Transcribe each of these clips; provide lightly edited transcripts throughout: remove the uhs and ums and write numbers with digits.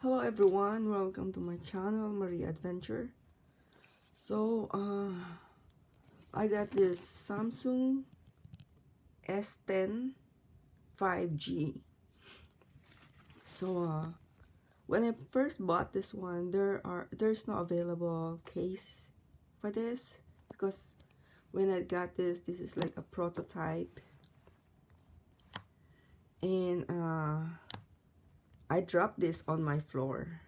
Hello everyone, welcome to my channel, Maria Adventure. So I got this Samsung S10 5G. So when I first bought this one, there's no available case for this, because when I got this is like a prototype, and I dropped this on my floor.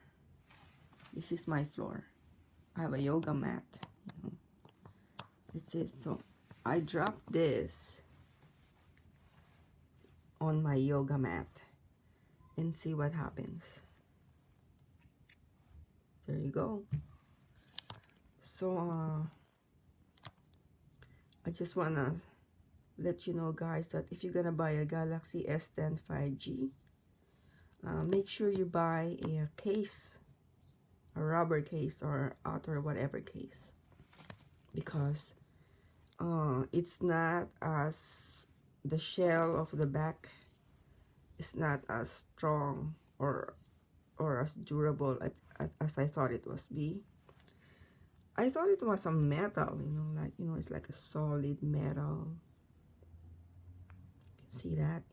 This is my floor. I have a yoga mat. That's it. So I dropped this on my yoga mat and see what happens. There you go. So I just wanna let you know, guys, that if you're gonna buy a Galaxy S10 5G, make sure you buy a case, a rubber case or outer whatever case, because it's not as, the shell of the back is not as strong or as durable as I thought it was be. I thought it was a metal, it's like a solid metal. See that,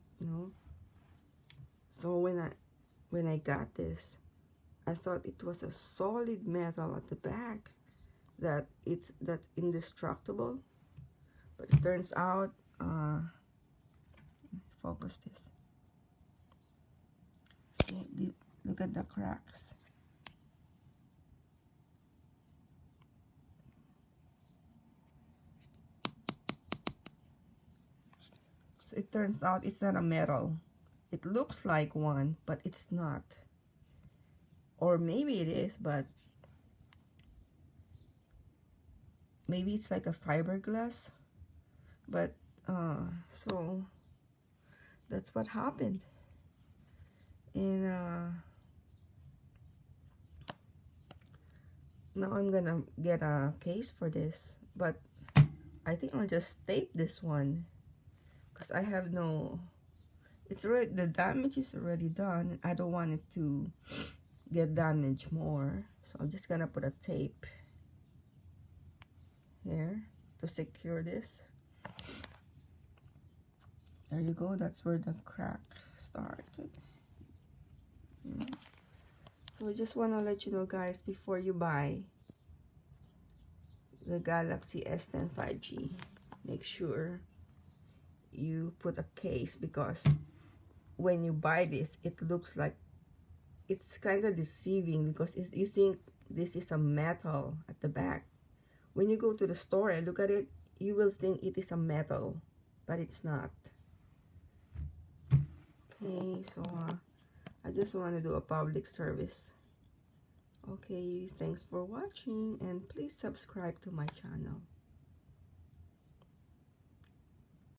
So when I got this, I thought it was a solid metal at the back, that it's indestructible. But it turns out, focus this. See, look at the cracks. So it turns out it's not a metal. It looks like one, but it's not. Or maybe it is, but maybe it's like a fiberglass. But so that's what happened. And now I'm gonna get a case for this, but I think I'll just tape this one, because I have no, it's already, the damage is already done. I don't want it to get damaged more, so I'm just gonna put a tape here to secure this. There you go. That's where the crack started. So I just want to let you know, guys, before you buy the Galaxy S10 5G, make sure you put a case, because when you buy this, it looks like, it's kind of deceiving, because if you think this is a metal at the back, when you go to the store and look at it, you will think it is a metal, but it's not. Okay, so I just want to do a public service. Okay, thanks for watching, and please subscribe to my channel.